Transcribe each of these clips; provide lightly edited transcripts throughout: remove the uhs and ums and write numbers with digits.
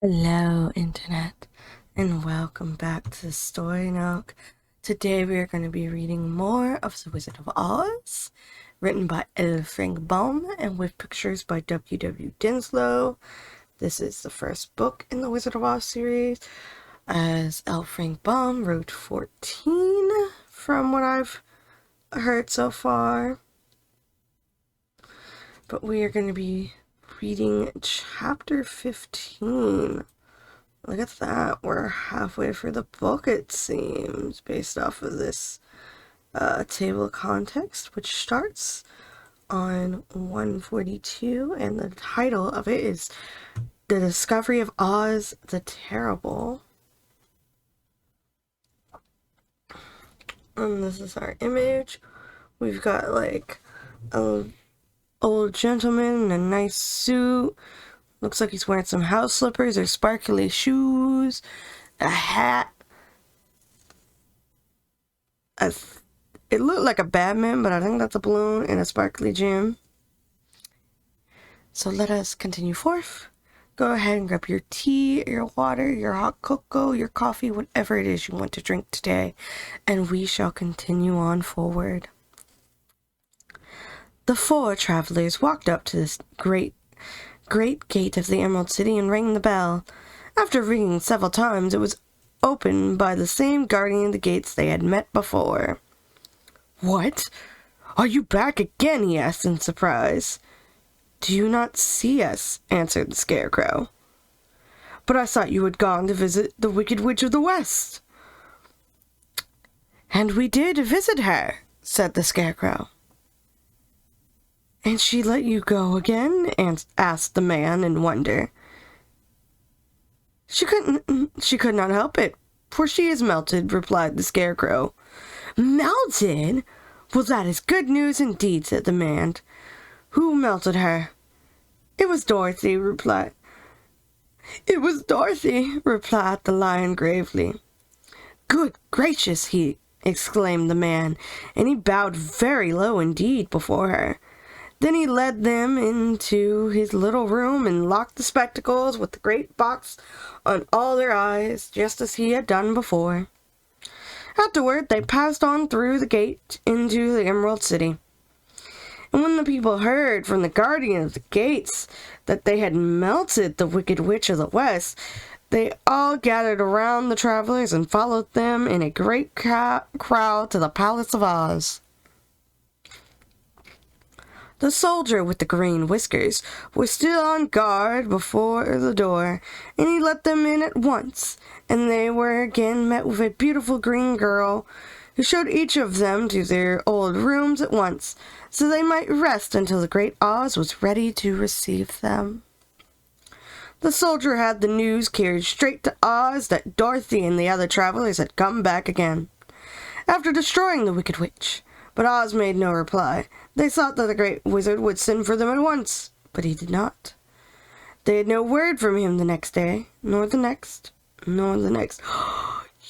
Hello, Internet, and welcome back to Story Nook. Today we are going to be reading more of The Wizard of Oz, written by L. Frank Baum and with pictures by W. Dinslow. This is the first book in the Wizard of Oz series, as L. Frank Baum wrote 14 from what I've heard so far. But we are going to be reading chapter 15. Look at that. We're halfway through the book, it seems, based off of this table of context, which starts on 142, and the title of it is The Discovery of Oz the Terrible. And this is our image. We've got like a old gentleman in a nice suit. Looks like he's wearing some house slippers or sparkly shoes, a hat. It looked like a Batman, but I think that's a balloon and a sparkly gem. So let us continue forth. Go ahead and grab your tea, your water, your hot cocoa, your coffee, whatever it is you want to drink today, and we shall continue on forward. The four travelers walked up to this great gate of the Emerald City and rang the bell. After ringing several times, it was opened by the same guardian of the gates they had met before. "What? Are you back again?" he asked in surprise. "Do you not see us?" answered the Scarecrow. "But I thought you had gone to visit the Wicked Witch of the West." "And we did visit her," said the Scarecrow. "And she let you go again?" asked the man in wonder. She could not help it, for she is melted," replied the Scarecrow. "Melted? Well, that is good news indeed," said the man. "Who melted her?" "It was Dorothy," replied the lion gravely. "Good gracious!" exclaimed the man, and he bowed very low indeed before her. Then he led them into his little room and locked the spectacles with the great box on all their eyes, just as he had done before. Afterward, they passed on through the gate into the Emerald City. And when the people heard from the guardian of the gates that they had melted the Wicked Witch of the West, they all gathered around the travelers and followed them in a great crowd to the Palace of Oz. The soldier with the green whiskers was still on guard before the door, and he let them in at once, and they were again met with a beautiful green girl, who showed each of them to their old rooms at once, so they might rest until the great Oz was ready to receive them. The soldier had the news carried straight to Oz that Dorothy and the other travelers had come back again, after destroying the Wicked Witch. But Oz made no reply. They thought that the great wizard would send for them at once, but he did not. They had no word from him the next day, nor the next, nor the next.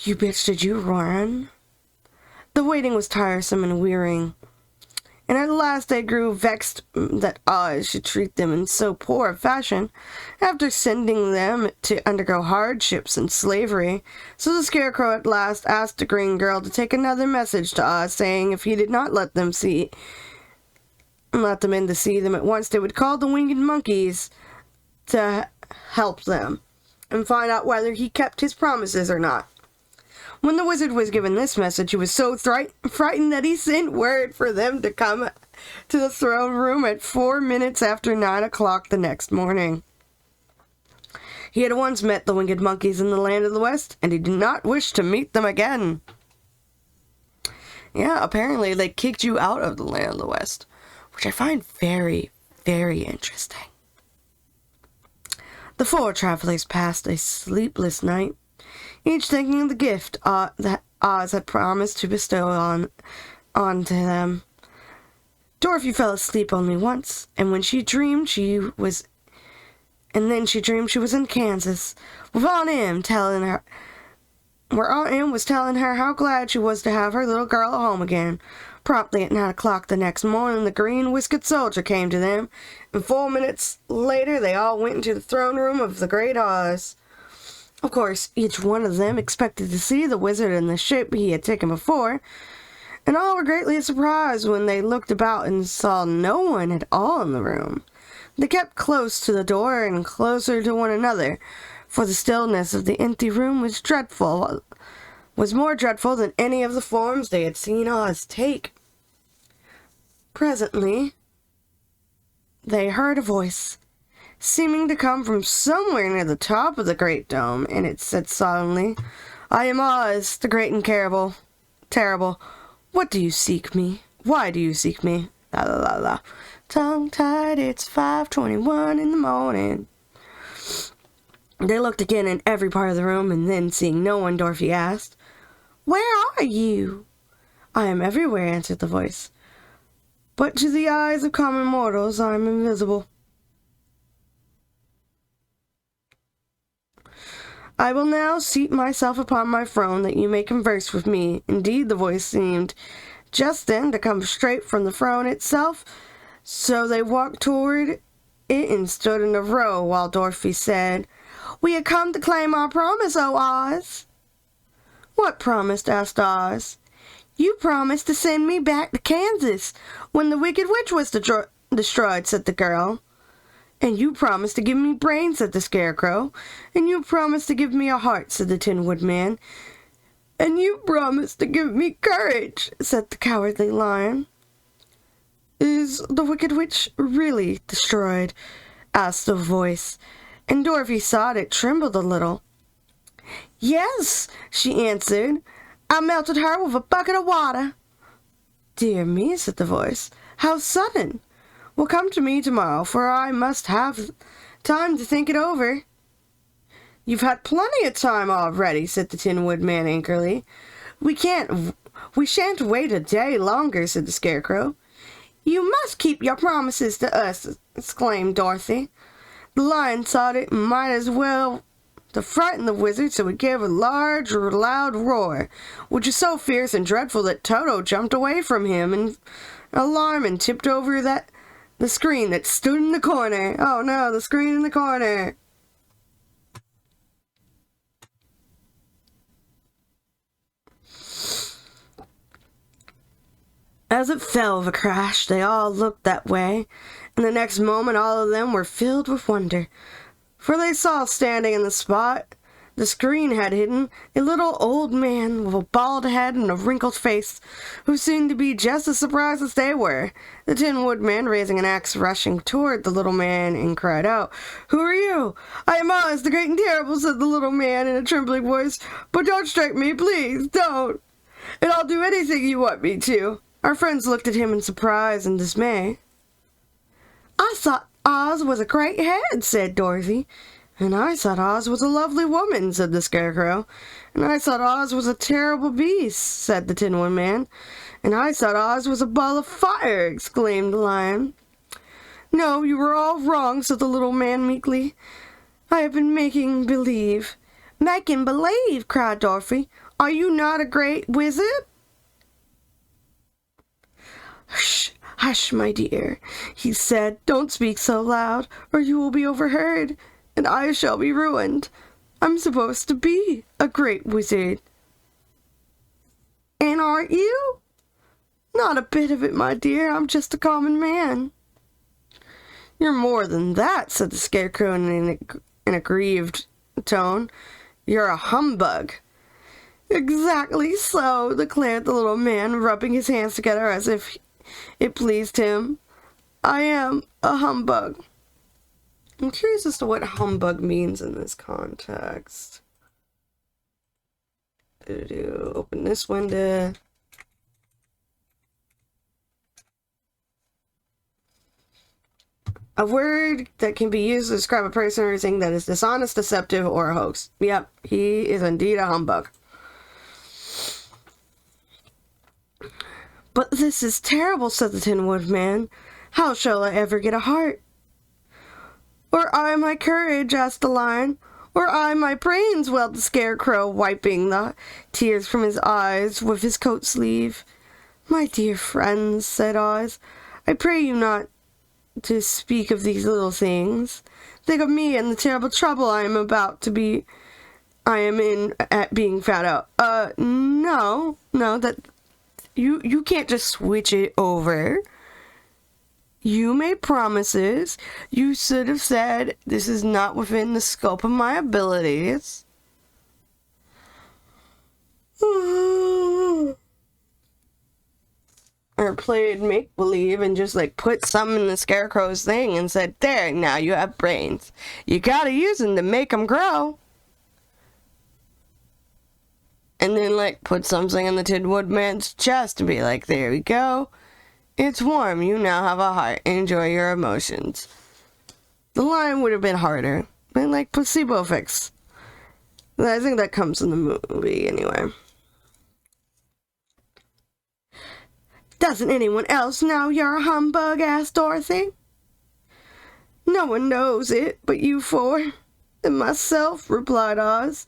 "You bitch, did you run?" The waiting was tiresome and wearying, and at last they grew vexed that Oz should treat them in so poor a fashion, after sending them to undergo hardships and slavery. So the Scarecrow at last asked the green girl to take another message to Oz, saying if he did not let them in to see them at once, they would call the winged monkeys to help them and find out whether he kept his promises or not. When the wizard was given this message, he was so frightened that he sent word for them to come to the throne room at 4 minutes after 9 o'clock the next morning. He had once met the winged monkeys in the land of the West, and he did not wish to meet them again. Yeah, apparently they kicked you out of the land of the West, which I find very, very interesting. The four travelers passed a sleepless night, each thinking of the gift that Oz had promised to bestow on to them. Dorothy fell asleep only once, and when she dreamed she was in Kansas, with Aunt Em was telling her how glad she was to have her little girl at home again. Promptly at 9 o'clock the next morning, the green-whiskered soldier came to them, and 4 minutes later they all went into the throne room of the great Oz. Of course, each one of them expected to see the wizard in the shape he had taken before, and all were greatly surprised when they looked about and saw no one at all in the room. They kept close to the door and closer to one another, for the stillness of the empty room was more dreadful than any of the forms they had seen Oz take. Presently, they heard a voice, seeming to come from somewhere near the top of the great dome, and it said solemnly, "I am Oz, the great and terrible. What do you seek me? Why do you seek me? La la la la. Tongue-tied, it's 5:21 in the morning." They looked again in every part of the room, and then, seeing no one, Dorothy asked, "Where are you?" "I am everywhere," answered the voice. "But to the eyes of common mortals, I am invisible." "I will now seat myself upon my throne, that you may converse with me." Indeed, the voice seemed just then to come straight from the throne itself, so they walked toward it and stood in a row, while Dorothy said, "We had come to claim our promise, O Oz." "What promise?" asked Oz. "You promised to send me back to Kansas when the Wicked Witch was destroyed," said the girl. "And you promised to give me brains," said the Scarecrow. "And you promised to give me a heart," said the Tin Woodman. "And you promised to give me courage," said the Cowardly Lion. "Is the Wicked Witch really destroyed?" asked the voice, and Dorothy saw it trembled a little. "Yes," she answered. "I melted her with a bucket of water." "Dear me," said the voice. "How sudden! Well, come to me tomorrow, for I must have time to think it over." "You've had plenty of time already," said the Tin Woodman angrily. We shan't wait a day longer," said the Scarecrow. "You must keep your promises to us," exclaimed Dorothy. The Lion thought it might as well to frighten the wizard, so he gave a large, loud roar, which was so fierce and dreadful that Toto jumped away from him in alarm and tipped over the screen that stood in the corner. Oh no, the screen in the corner! As it fell with a crash, they all looked that way, and the next moment all of them were filled with wonder, for they saw standing in the spot the screen had hidden a little old man with a bald head and a wrinkled face, who seemed to be just as surprised as they were. The Tin Woodman, raising an axe, rushing toward the little man, and cried out, "Who are you?" "I am Oz, the great and terrible," said the little man in a trembling voice. "But don't strike me, please, don't, and I'll do anything you want me to." Our friends looked at him in surprise and dismay. "I thought Oz was a great head," said Dorothy. "And I thought Oz was a lovely woman," said the Scarecrow. "And I thought Oz was a terrible beast," said the Tin Woodman. "And I thought Oz was a ball of fire," exclaimed the Lion. "No, you were all wrong," said the little man meekly. "I have been making believe." "Making believe!" cried Dorothy. "Are you not a great wizard?" "Hush, hush, my dear," he said. "Don't speak so loud, or you will be overheard, and I shall be ruined. I'm supposed to be a great wizard." "And aren't you?" "Not a bit of it, my dear. I'm just a common man." "You're more than that," said the Scarecrow in a grieved tone. "You're a humbug." "Exactly so," declared the little man, rubbing his hands together as if it pleased him. "I am a humbug." I'm curious as to what humbug means in this context. Open this window. A word that can be used to describe a person or thing that is dishonest, deceptive, or a hoax. Yep, he is indeed a humbug. "But this is terrible," said the Tin Woodman. "How shall I ever get a heart?" "Or I my courage?" asked the Lion. "Or I my brains?" wailed the Scarecrow, wiping the tears from his eyes with his coat sleeve. "My dear friends," said Oz, "I pray you not to speak of these little things. Think of me and the terrible trouble I am about to be I am in at being found out. No, that you can't just switch it over. You made promises. You should have said, this is not within the scope of my abilities. Or played make-believe and just like put something in the scarecrow's thing and said, there, now you have brains. You gotta use them to make them grow. And then like put something in the Tin Woodman's chest and be like, there we go. It's warm. You now have a heart. Enjoy your emotions. The line would have been harder. But like placebo effects. I think that comes in the movie anyway. Doesn't anyone else know you're a humbug? Asked Dorothy. No one knows it but you four. And myself, replied Oz.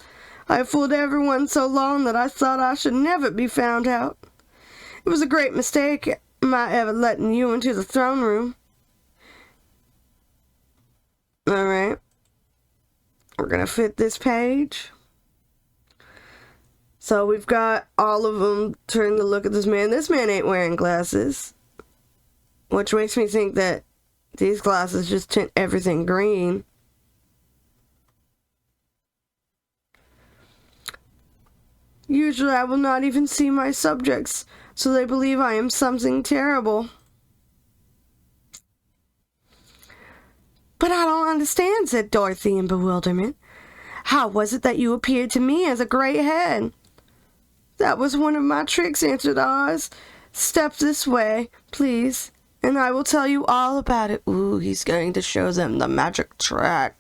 I fooled everyone so long that I thought I should never be found out. It was a great mistake my ever letting you into the throne room. Alright. We're gonna fit this page. So we've got all of them turning to look at this man. This man ain't wearing glasses. Which makes me think that these glasses just tint everything green. Usually I will not even see my subjects, so they believe I am something terrible. But I don't understand, said Dorothy in bewilderment. How was it that you appeared to me as a great head? That was one of my tricks, answered Oz. Step this way, please, and I will tell you all about it. Ooh, he's going to show them the magic trick.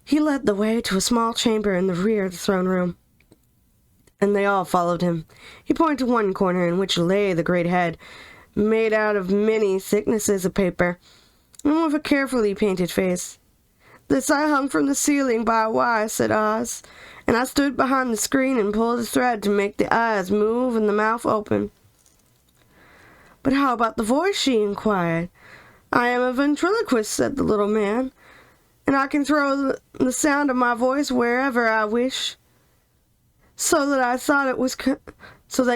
He led the way to a small chamber in the rear of the throne room, and they all followed him. He pointed to one corner in which lay the great head, made out of many thicknesses of paper, and with a carefully painted face. This I hung from the ceiling by a wire, said Oz, and I stood behind the screen and pulled a thread to make the eyes move and the mouth open. But how about the voice, she inquired. I am a ventriloquist, said the little man, and I can throw the sound of my voice wherever I wish. So that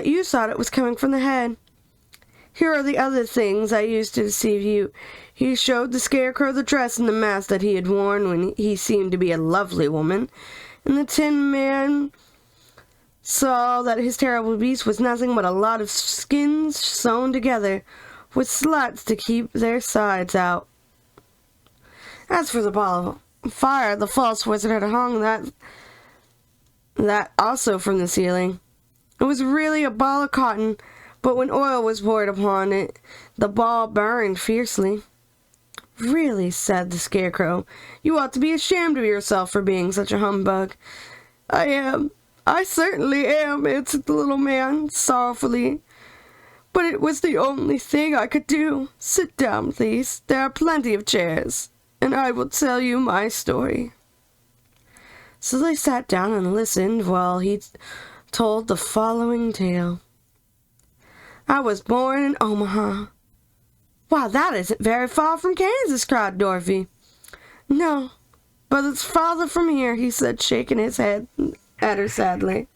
you thought it was coming from the head. Here are the other things I used to deceive you. He showed the scarecrow the dress and the mask that he had worn when he seemed to be a lovely woman, and the Tin Man saw that his terrible beast was nothing but a lot of skins sewn together, with slats to keep their sides out. As for the ball of fire, the false wizard had hung that also from the ceiling. It was really a ball of cotton, but when oil was poured upon it, the ball burned fiercely. Really, said the Scarecrow, you ought to be ashamed of yourself for being such a humbug. I am. I certainly am, answered the little man, sorrowfully. But it was the only thing I could do. Sit down, please. There are plenty of chairs, and I will tell you my story. So they sat down and listened while he told the following tale. I was born in Omaha. Why, that isn't very far from Kansas, cried Dorothy. No, but it's farther from here, he said, shaking his head at her sadly.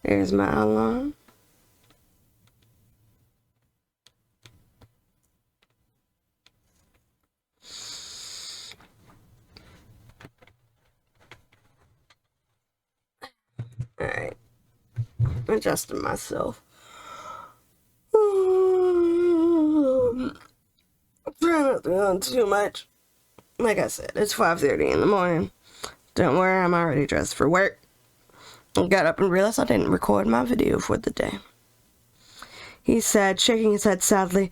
There's my alarm. Alright. Adjusting myself. Try not to go on too much. Like I said, it's 5:30 in the morning. Don't worry, I'm already dressed for work. I got up and realized I didn't record my video for the day. He said, shaking his head sadly,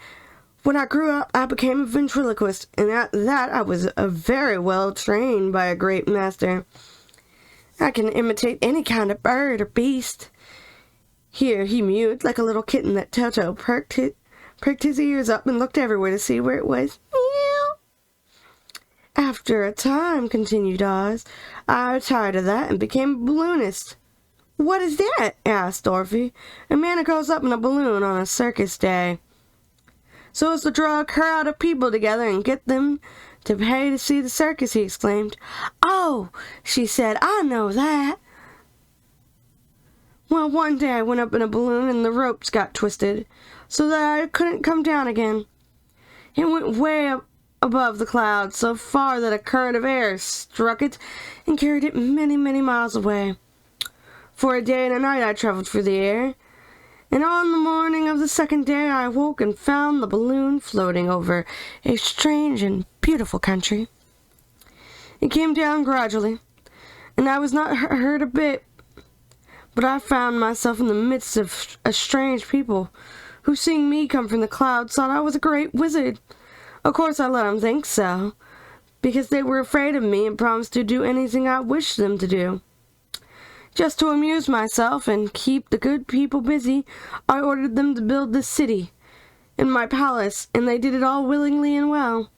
when I grew up, I became a ventriloquist, and at that I was very well trained by a great master. I can imitate any kind of bird or beast. Here he mewed like a little kitten that Toto pricked his ears up and looked everywhere to see where it was. Meow. After a time, continued Oz, I tired of that and became a balloonist. What is that? Asked Dorothy. A man who goes up in a balloon on a circus day. So as to draw a crowd of people together and get them "To pay to see the circus," he exclaimed. "Oh," she said, "I know that." Well, one day I went up in a balloon and the ropes got twisted, so that I couldn't come down again. It went way up above the clouds, so far that a current of air struck it and carried it many, many miles away. For a day and a night I traveled through the air, and on the morning of the second day I awoke and found the balloon floating over a strange and beautiful country. It came down gradually, and I was not hurt a bit, but I found myself in the midst of a strange people, who, seeing me come from the clouds, thought I was a great wizard. Of course I let them think so, because they were afraid of me and promised to do anything I wished them to do. Just to amuse myself and keep the good people busy, I ordered them to build this city in my palace, and they did it all willingly and well.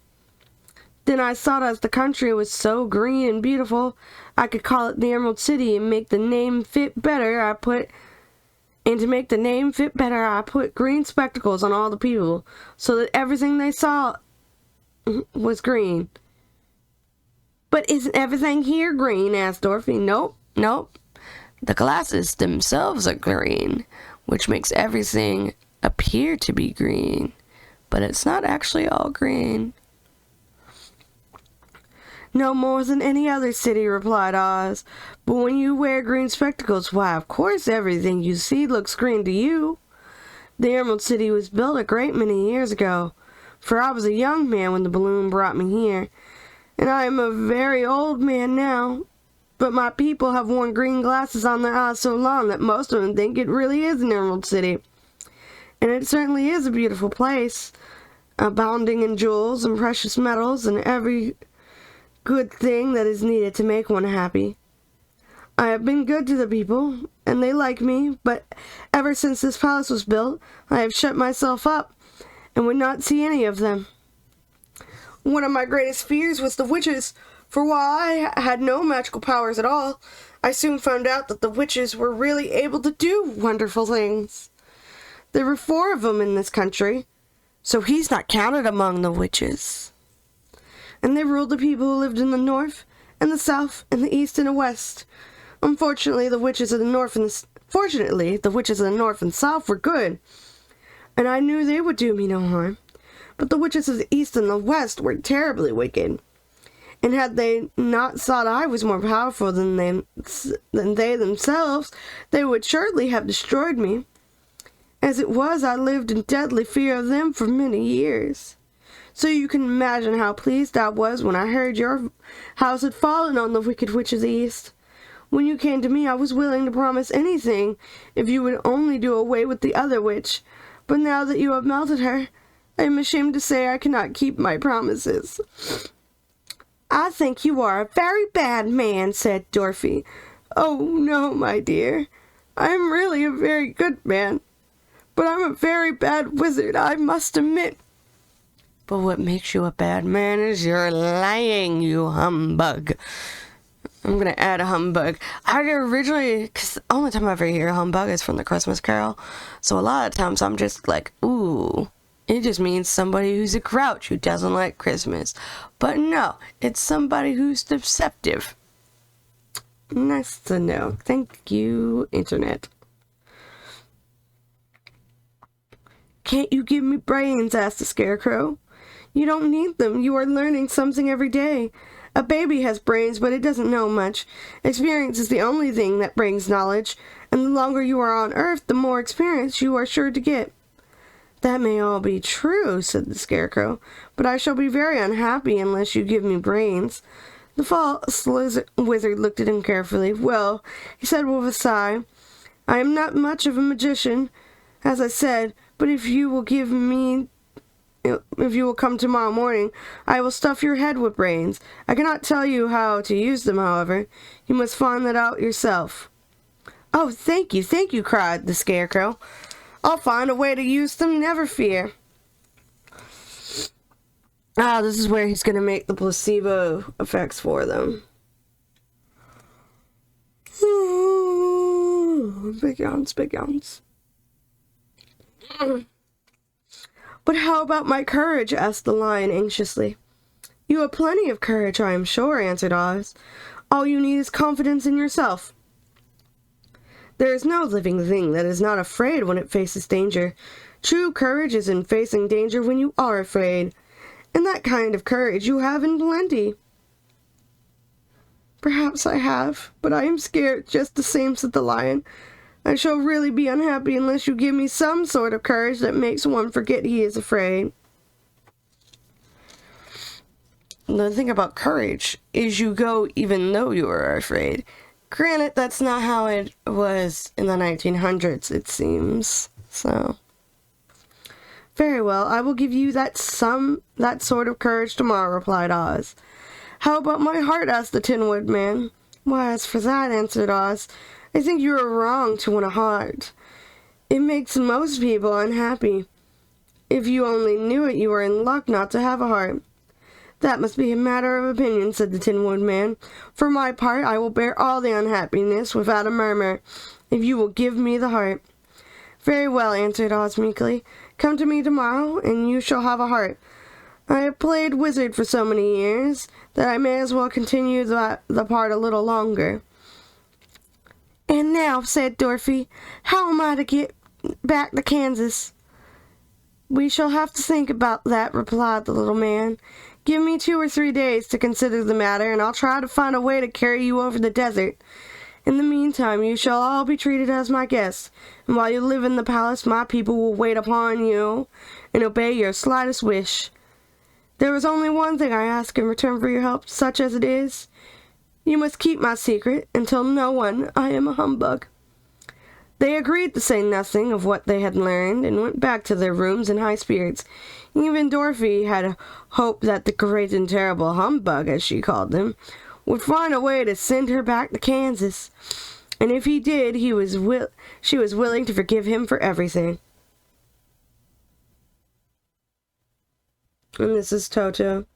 Then I thought, as the country was so green and beautiful, I could call it the Emerald City and make the name fit better. To make the name fit better, I put green spectacles on all the people, so that everything they saw was green. "But isn't everything here green?" asked Dorothy. Nope. The glasses themselves are green, which makes everything appear to be green, but it's not actually all green." "No more than any other city," replied Oz. "But when you wear green spectacles, why, of course everything you see looks green to you. The Emerald City was built a great many years ago, for I was a young man when the balloon brought me here, and I am a very old man now. But my people have worn green glasses on their eyes so long that most of them think it really is an Emerald City. And it certainly is a beautiful place, abounding in jewels and precious metals and every good thing that is needed to make one happy. I have been good to the people, and they like me, but ever since this palace was built, I have shut myself up and would not see any of them. One of my greatest fears was the witches, for while I had no magical powers at all, I soon found out that the witches were really able to do wonderful things. There were 4 of them in this country, so he's not counted among the witches. And they ruled the people who lived in the north and the south and the east and the west. Unfortunately, the witches of the north and south were good, and I knew they would do me no harm. But the witches of the east and the west were terribly wicked, and had they not thought I was more powerful than they themselves, they would surely have destroyed me. As it was, I lived in deadly fear of them for many years. So you can imagine how pleased I was when I heard your house had fallen on the wicked witch of the east. When you came to me, I was willing to promise anything if you would only do away with the other witch. But now that you have melted her, I am ashamed to say I cannot keep my promises." "I think you are a very bad man," said Dorothy. "Oh, no, my dear. I am really a very good man. But I'm a very bad wizard, I must admit." "But what makes you a bad man is your lying, you humbug." I'm going to add a humbug. I originally, because the only time I ever hear humbug is from the Christmas Carol. So a lot of times I'm just like, ooh. It just means somebody who's a grouch who doesn't like Christmas. But no, it's somebody who's deceptive. Nice to know. Thank you, Internet. "Can't you give me brains?" asked the Scarecrow. "You don't need them. You are learning something every day. A baby has brains, but it doesn't know much. Experience is the only thing that brings knowledge, and the longer you are on Earth, the more experience you are sure to get." "That may all be true," said the Scarecrow, "but I shall be very unhappy unless you give me brains." The false wizard looked at him carefully. "Well," he said with a sigh, "I am not much of a magician, as I said, but if you will come tomorrow morning, I will stuff your head with brains. I cannot tell you how to use them, however. You must find that out yourself." "Oh, thank you," cried the Scarecrow. "I'll find a way to use them, never fear." This is where he's going to make the placebo effects for them. Big yawns. "But how about my courage?" asked the lion anxiously. You have plenty of courage, I am sure, answered Oz. All you need is confidence in yourself. There is no living thing that is not afraid when it faces danger. True courage is in facing danger when you are afraid. And that kind of courage you have in plenty. Perhaps I have, but I am scared just the same, said the lion. I shall really be unhappy unless you give me some sort of courage that makes one forget he is afraid. The thing about courage is you go even though you are afraid. Granted, that's not how it was in the 1900s, it seems. So, very well, I will give you that sort of courage tomorrow, replied Oz. How about my heart, asked the Tin Woodman. Why, as for that, answered Oz, I think you are wrong to want a heart. It makes most people unhappy. If you only knew it, you are in luck not to have a heart. That must be a matter of opinion, said the Tin Woodman. For my part, I will bear all the unhappiness without a murmur, if you will give me the heart. Very well, answered Oz meekly. Come to me tomorrow, and you shall have a heart. I have played wizard for so many years that I may as well continue the part a little longer. And now, said Dorothy, how am I to get back to Kansas? We shall have to think about that, replied the little man. Give me 2 or 3 days to consider the matter, and I'll try to find a way to carry you over the desert. In the meantime, you shall all be treated as my guests, and while you live in the palace, my people will wait upon you and obey your slightest wish. There is only one thing I ask in return for your help, such as it is. You must keep my secret and tell no one I am a humbug. They agreed to say nothing of what they had learned and went back to their rooms in high spirits. Even Dorothy had hoped that the great and terrible humbug, as she called him, would find a way to send her back to Kansas. And if he did, she was willing to forgive him for everything. And this is Toto,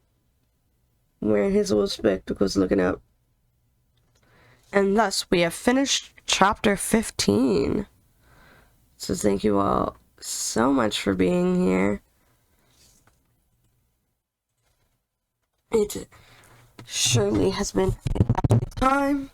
wearing his little spectacles, looking up. And thus, we have finished Chapter 15. So thank you all so much for being here. It surely has been a happy time.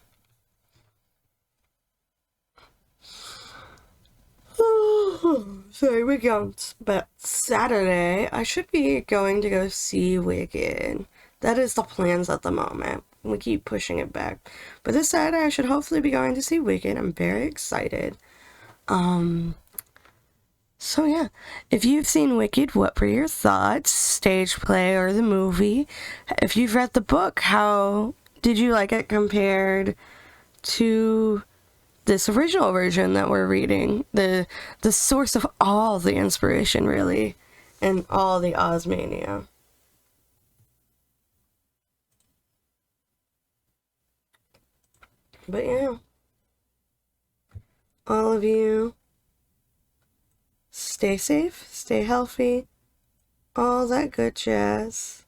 Sorry, Wicked on but Saturday, I should be going to go see Wicked. That is the plans at the moment. We keep pushing it back. But this Saturday, I should hopefully be going to see Wicked. I'm very excited. So yeah, if you've seen Wicked, what were your thoughts? Stage play or the movie? If you've read the book, how did you like it compared to this original version that we're reading? The source of all the inspiration, really, and all the Ozmania. But yeah, all of you, stay safe, stay healthy, all that good jazz.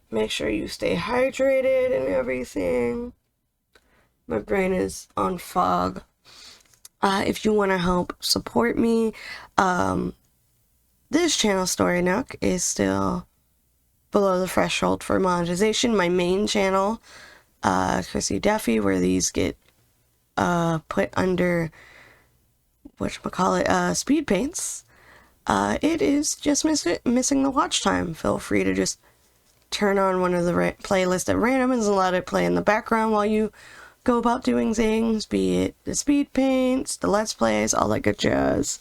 Make sure you stay hydrated and everything. My brain is on fog. If you want to help support me, this channel, Story Nook, is still below the threshold for monetization. My main channel, KrissieDeathy, where these get put under SpeedPaints, it is just missing the watch time. Feel free to just turn on one of the playlists at random and let it play in the background while you go about doing things, be it the speed paints, the let's plays, all that good jazz.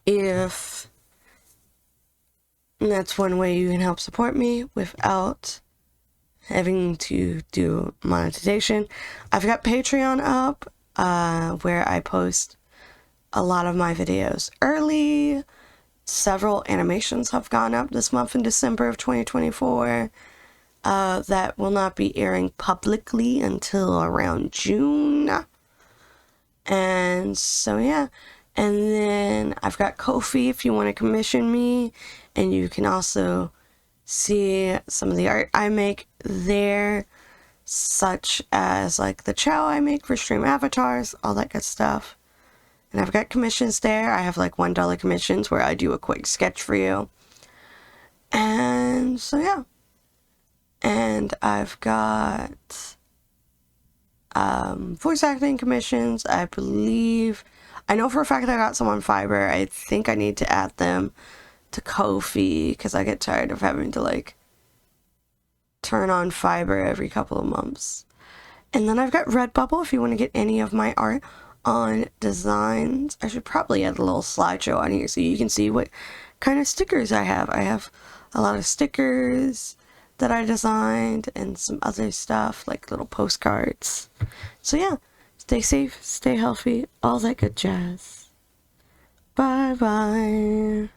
If that's one way you can help support me without having to do monetization. I've got Patreon up, where I post a lot of my videos early. Several animations have gone up this month in December of 2024 that will not be airing publicly until around June. And so yeah, and then I've got Ko-fi if you want to commission me, and you can also see some of the art I make there, such as like the chow I make for stream avatars, all that good stuff. And I've got commissions there. I have like $1 commissions where I do a quick sketch for you. And so yeah. And I've got voice acting commissions. I believe, I know for a fact I got some on Fiverr. I think I need to add them to Ko-fi because I get tired of having to like turn on Fiverr every couple of months. And then I've got Redbubble if you want to get any of my art on designs. I should probably add a little slideshow on here so you can see what kind of stickers I have. I have a lot of stickers that I designed and some other stuff like little postcards. So yeah, stay safe, stay healthy, all that good jazz. Bye bye.